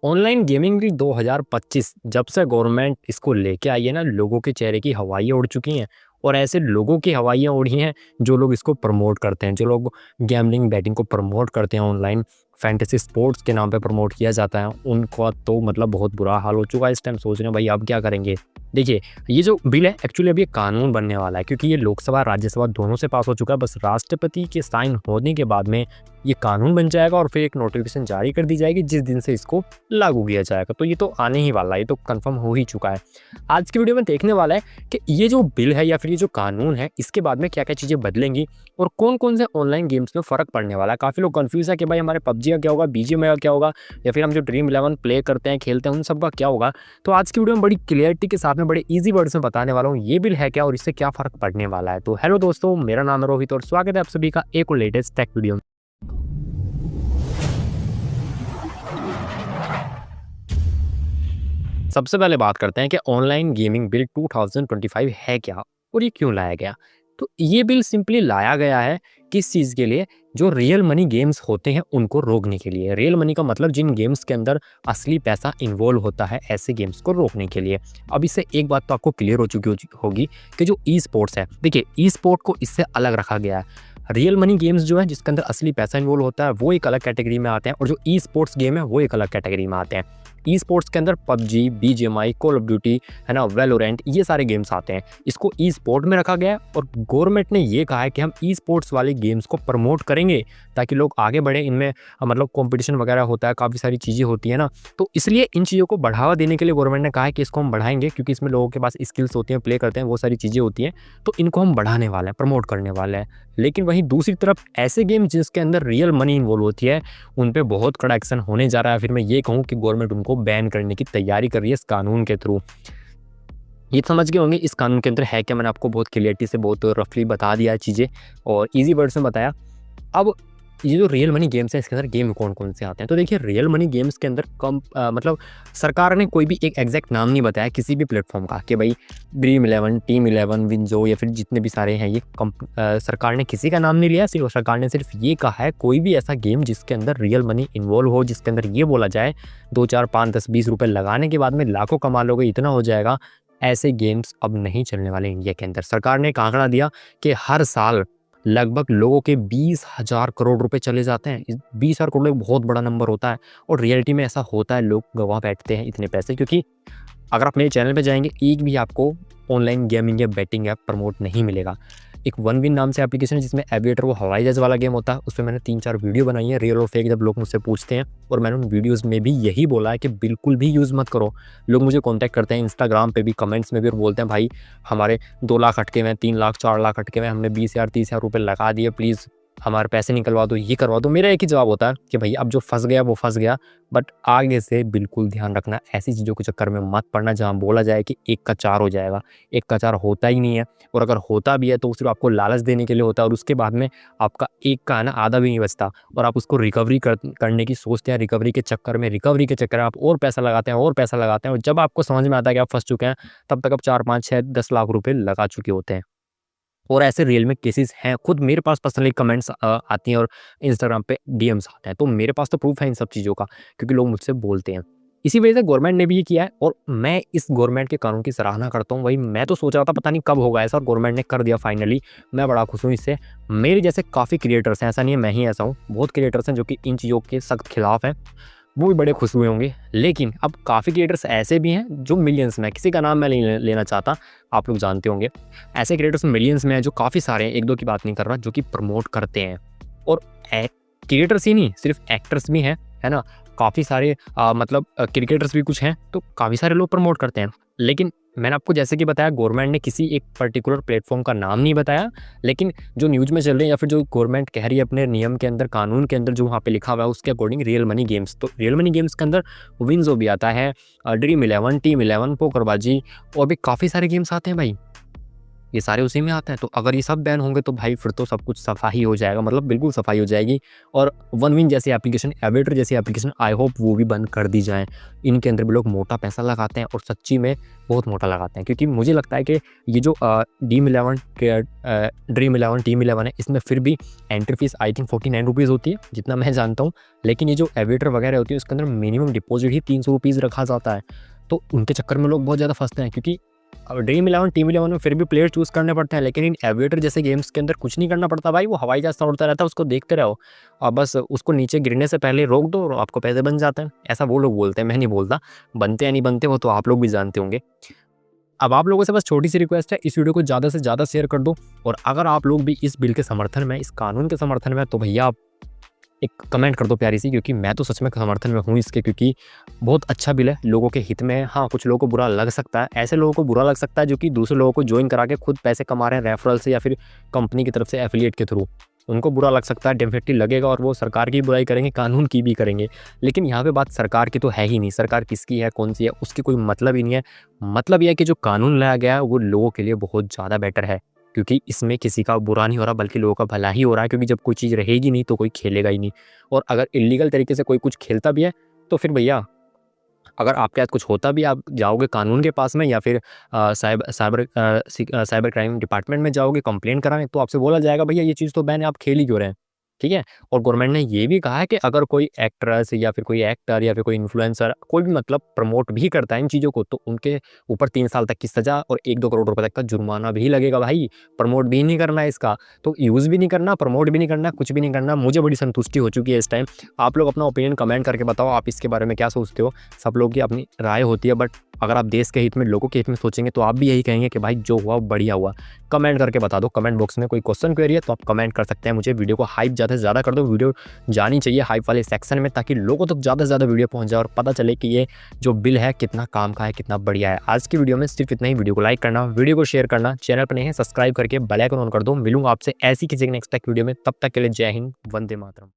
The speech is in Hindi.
ऑनलाइन गेमिंग भी 2025 जब से गवर्नमेंट इसको लेके आई है ना, लोगों के चेहरे की हवाइयाँ उड़ चुकी हैं। और ऐसे लोगों की हवाइयाँ उड़ी हैं जो लोग इसको प्रमोट करते हैं, जो लोग गैम्बलिंग बैटिंग को प्रमोट करते हैं, ऑनलाइन फैंटेसी स्पोर्ट्स के नाम पे प्रमोट किया जाता है, उनका तो मतलब बहुत बुरा हाल हो चुका है। इस टाइम सोच रहे हैं भाई अब क्या करेंगे। देखिए, ये जो बिल है एक्चुअली अभी कानून बनने वाला है, क्योंकि ये लोकसभा राज्यसभा दोनों से पास हो चुका है। बस राष्ट्रपति के साइन होने के बाद में ये कानून बन जाएगा और फिर एक नोटिफिकेशन जारी कर दी जाएगी जिस दिन से इसको लागू किया जाएगा। तो ये तो आने ही वाला है, ये तो कंफर्म हो ही चुका है। आज की वीडियो में देखने वाला है कि ये जो बिल है या फिर ये जो कानून है, इसके बाद में क्या क्या चीज़ें बदलेंगी और कौन कौन से ऑनलाइन गेम्स में फ़र्क पड़ने वाला है। काफ़ी लोग कंफ्यूज है कि भाई हमारे पबजी का क्या होगा, बीजीएमआई का क्या होगा, या फिर हम जो ड्रीम 11 प्ले करते हैं खेलते हैं उन सब का क्या होगा। तो आज की वीडियो में बड़ी क्लियरिटी के साथ में बड़े ईजी वर्ड्स में बताने वाला हूँ ये बिल है क्या और इससे क्या फ़र्क पड़ने वाला है। तो हेलो दोस्तों, मेरा नाम है रोहित और स्वागत है आप सभी का एक और लेटेस्ट टेक वीडियो में। सबसे पहले बात करते हैं कि ऑनलाइन गेमिंग बिल 2025 है क्या और ये क्यों लाया गया। तो ये बिल सिंपली लाया गया है किस चीज़ के लिए, जो रियल मनी गेम्स होते हैं उनको रोकने के लिए। रियल मनी का मतलब जिन गेम्स के अंदर असली पैसा इन्वॉल्व होता है, ऐसे गेम्स को रोकने के लिए। अब इससे एक बात तो आपको क्लियर हो चुकी होगी कि जो ई स्पोर्ट्स है, देखिए ई स्पोर्ट को इससे अलग रखा गया है। रियल मनी गेम्स जो है जिसके अंदर असली पैसा इन्वॉल्व होता है वो एक अलग कैटेगरी में आते हैं, और जो ई स्पोर्ट्स गेम है वो एक अलग कैटेगरी में आते हैं। ई स्पोर्ट्स के अंदर PUBG, BGMI, call of duty है ना, वैलोरेंट, ये सारे गेम्स आते हैं। इसको ई स्पोर्ट में रखा गया है और गवर्नमेंट ने ये कहा है कि हम ई स्पोर्ट्स वाले गेम्स को प्रमोट करेंगे ताकि लोग आगे बढ़े। इनमें मतलब कंपटीशन वगैरह होता है, काफ़ी सारी चीज़ें होती है ना, तो इसलिए इन चीज़ों को बढ़ावा देने के लिए गवर्नमेंट ने कहा है कि इसको हम बढ़ाएंगे, क्योंकि इसमें लोगों के पास स्किल्स होती हैं, प्ले करते हैं, वो सारी चीज़ें होती हैं, तो इनको हम बढ़ाने वाले हैं, प्रमोट करने वाले हैं। लेकिन वहीं दूसरी तरफ ऐसे गेम जिसके अंदर रियल मनी इन्वॉल्व होती है उन पे बहुत कड़ा एक्शन होने जा रहा है। फिर मैं ये कहूँ कि गवर्नमेंट उनको बैन करने की तैयारी कर रही है इस कानून के थ्रू। ये समझ गए होंगे इस कानून के अंदर है क्या, मैंने आपको बहुत क्लियरिटी से बहुत रफली बता दिया है चीज़ें और इजी वर्ड्स में बताया। अब ये जो रियल मनी गेम्स है इसके अंदर गेम कौन कौन से आते हैं, तो देखिए रियल मनी गेम्स के अंदर मतलब सरकार ने कोई भी एक एग्जैक्ट नाम नहीं बताया किसी भी प्लेटफॉर्म का कि भाई ड्रीम 11, टीम 11, विंजो या फिर जितने भी सारे हैं, ये सरकार ने किसी का नाम नहीं लिया। सिर्फ सरकार ने सिर्फ ये कहा है कोई भी ऐसा गेम जिसके अंदर रियल मनी इन्वॉल्व हो, जिसके अंदर ये बोला जाए 2, 4, 5, 10, 20 रुपये लगाने के बाद में लाखों कमा लोगे, इतना हो जाएगा, ऐसे गेम्स अब नहीं चलने वाले इंडिया के अंदर। सरकार ने एक आंकड़ा दिया कि हर साल लगभग लोगों के 20,000 करोड़ रुपए चले जाते हैं। 20,000 करोड़ एक बहुत बड़ा नंबर होता है और रियलिटी में ऐसा होता है, लोग गंवा बैठते हैं इतने पैसे। क्योंकि अगर आप मेरे चैनल पे जाएंगे एक भी आपको ऑनलाइन गेमिंग या बैटिंग ऐप प्रमोट नहीं मिलेगा। एक वन विन नाम से एप्लीकेशन है जिसमें एविएटर, वो हवाई जहाज वाला गेम होता है, उस पर मैंने 3-4 वीडियो बनाई है, रियल और फेक, जब लोग मुझसे पूछते हैं, और मैंने उन वीडियोस में भी यही बोला है कि बिल्कुल भी यूज़ मत करो। लोग मुझे कांटेक्ट करते हैं इंस्टाग्राम पे भी, कमेंट्स में भी, और बोलते हैं भाई हमारे 2 लाख अटके हुए हैं, 3 लाख 4 लाख अटके हुए हैं, हमने 20,000 30,000 रुपये लगा दिए, प्लीज़ हमारे पैसे निकलवा दो, ये करवा दो। मेरा एक ही जवाब होता है कि भाई अब जो फंस गया वो फंस गया, बट आगे से बिल्कुल ध्यान रखना, ऐसी चीज़ों के चक्कर में मत पड़ना जहाँ बोला जाए कि 1 का 4 हो जाएगा। 1 का 4 होता ही नहीं है, और अगर होता भी है तो सिर्फ आपको लालच देने के लिए होता है, और उसके बाद में आपका 1 का है ना आधा भी नहीं बचता, और आप उसको रिकवरी करने की सोचते हैं। रिकवरी के चक्कर में आप और पैसा लगाते हैं और पैसा लगाते हैं, और जब आपको समझ में आता है कि आप फंस चुके हैं तब तक आप 4, 5, 6, 10 लाख रुपये लगा चुके होते हैं। और ऐसे रियल में केसेस हैं, खुद मेरे पास पर्सनली कमेंट्स आती हैं और इंस्टाग्राम पे डीएम्स आते हैं, तो मेरे पास तो प्रूफ है इन सब चीज़ों का, क्योंकि लोग मुझसे बोलते हैं। इसी वजह से गवर्नमेंट ने भी ये किया है और मैं इस गवर्नमेंट के कानून की सराहना करता हूँ। वही मैं तो सोच रहा था पता नहीं कब होगा ऐसा, और गवर्नमेंट ने कर दिया फाइनली। मैं बड़ा खुश हूँ इससे। मेरे जैसे काफ़ी क्रिएटर्स हैं, ऐसा नहीं है मैं ही ऐसा हूँ, बहुत क्रिएटर्स हैं जो कि इन चीज़ों के सख्त खिलाफ हैं, वो भी बड़े खुश हुए होंगे। लेकिन अब काफ़ी क्रिएटर्स ऐसे भी हैं जो मिलियंस में, किसी का नाम मैं नहीं लेना चाहता, आप लोग जानते होंगे, ऐसे क्रिएटर्स मिलियंस में हैं जो काफ़ी सारे हैं, 1-2 की बात नहीं कर रहा, जो कि प्रमोट करते हैं। और क्रिएटर्स ही नहीं, सिर्फ एक्टर्स भी हैं, है ना, काफ़ी सारे मतलब क्रिकेटर्स भी कुछ हैं, तो काफ़ी सारे लोग प्रमोट करते हैं। लेकिन मैंने आपको जैसे कि बताया, गवर्नमेंट ने किसी एक पर्टिकुलर प्लेटफॉर्म का नाम नहीं बताया, लेकिन जो न्यूज़ में चल रहे हैं या फिर जो गवर्नमेंट कह रही है अपने नियम के अंदर, कानून के अंदर जो वहाँ पे लिखा हुआ है उसके अकॉर्डिंग रियल मनी गेम्स, तो रियल मनी गेम्स के अंदर विंजो भी आता है, ड्रीम 11, टीम 11, पोकरबाजी, और भी काफ़ी सारे गेम्स आते हैं भाई। ये सारे उसी में आते हैं। तो अगर ये सब बैन होंगे तो भाई फिर तो सब कुछ सफाई हो जाएगा, मतलब बिल्कुल सफाई हो जाएगी। और OneWin जैसी एप्लीकेशन, एविएटर जैसी एप्लीकेशन, आई होप वो भी बंद कर दी जाएँ। इनके अंदर भी लोग मोटा पैसा लगाते हैं और सच्ची में बहुत मोटा लगाते हैं, क्योंकि मुझे लगता है कि ये जो ड्रीम 11 टीम 11 है, इसमें फिर भी entry fees I think 49 rupees होती है जितना मैं जानता हूँ। लेकिन ये जो एविएटर वगैरह होती है उसके अंदर मिनिमम डिपॉजिट ही 300 रुपीज़ रखा जाता है। तो उनके चक्कर में लोग बहुत ज़्यादा फंसते हैं, क्योंकि अब ड्रीम 11 टीम 11 में फिर भी प्लेयर चूज़ करने पड़ते हैं, लेकिन इन एविएटर जैसे गेम्स के अंदर कुछ नहीं करना पड़ता भाई। वो हवाई जहाज़ उड़ता रहता है, उसको देखते रहो और बस उसको नीचे गिरने से पहले रोक दो और आपको पैसे बन जाते हैं। ऐसा वो लोग बोलते हैं, मैं नहीं बोलता। बनते या नहीं बनते वो तो आप लोग भी जानते होंगे। अब आप लोगों से बस छोटी सी रिक्वेस्ट है, इस वीडियो को ज़्यादा से ज़्यादा शेयर कर दो। और अगर आप लोग भी इस बिल के समर्थन में, इस कानून के समर्थन में, तो भैया आप एक कमेंट कर दो प्यारी सी, क्योंकि मैं तो सच में समर्थन में हूँ इसके, क्योंकि बहुत अच्छा बिल है, लोगों के हित में है। हाँ, कुछ लोगों को बुरा लग सकता है, ऐसे लोगों को बुरा लग सकता है जो कि दूसरे लोगों को ज्वाइन करा के खुद पैसे कमा रहे हैं रेफरल से या फिर कंपनी की तरफ से एफिलिएट के थ्रू। उनको बुरा लग सकता है, डेफिनेटली लगेगा, और वो सरकार की बुराई करेंगे, कानून की भी करेंगे। लेकिन यहाँ पे बात सरकार की तो है ही नहीं। सरकार किसकी है, कौन सी है, उसकी कोई मतलब ही नहीं है। मतलब यह है कि जो कानून लाया गया है वो लोगों के लिए बहुत ज़्यादा बेटर है, क्योंकि इसमें किसी का बुरा नहीं हो रहा बल्कि लोगों का भला ही हो रहा है। क्योंकि जब कोई चीज़ रहेगी नहीं तो कोई खेलेगा ही नहीं। और अगर इल्लीगल तरीके से कोई कुछ खेलता भी है तो फिर भैया, अगर आपके साथ कुछ होता भी, आप जाओगे कानून के पास में या फिर साइबर क्राइम डिपार्टमेंट में जाओगे कंप्लेंट कराने, तो आपसे बोला जाएगा भैया ये चीज़ तो बैन है, आप खेल ही क्यों रहे हैं। ठीक है। और गवर्नमेंट ने ये भी कहा है कि अगर कोई एक्ट्रेस या फिर कोई एक्टर या फिर कोई इन्फ्लुएंसर कोई भी मतलब प्रमोट भी करता है इन चीज़ों को, तो उनके ऊपर 3 साल तक की सज़ा और 1-2 करोड़ रुपए तक का जुर्माना भी लगेगा भाई। प्रमोट भी नहीं करना है इसका, तो यूज़ भी नहीं करना, प्रमोट भी नहीं करना, कुछ भी नहीं करना। मुझे बड़ी संतुष्टि हो चुकी है इस टाइम। आप लोग अपना ओपिनियन कमेंट करके बताओ, आप इसके बारे में क्या सोचते हो। सब लोग की अपनी राय होती है, बट अगर आप देश के हित में, लोगों के हित में सोचेंगे तो आप भी यही कहेंगे कि भाई जो हुआ वो बढ़िया हुआ। कमेंट करके बता दो। कमेंट बॉक्स में कोई क्वेश्चन क्वेरी है तो आप कमेंट कर सकते हैं मुझे। वीडियो को हाइप ज़्यादा से ज़्यादा कर दो, वीडियो जानी चाहिए हाइप वाले सेक्शन में, ताकि लोगों तक ज़्यादा से ज़्यादा वीडियो पहुंच जाए और पता चले कि ये जो बिल है कितना काम का है, कितना बढ़िया है। आज की वीडियो में सिर्फ इतना ही। वीडियो को लाइक करना, वीडियो को शेयर करना, चैनल पर नहीं है सब्सक्राइब करके बेल आइकन ऑन कर दो। मिलूंगा आपसे ऐसी किसी नेक्स्ट वीडियो में, तब तक के लिए जय हिंद, वंदे मातरम।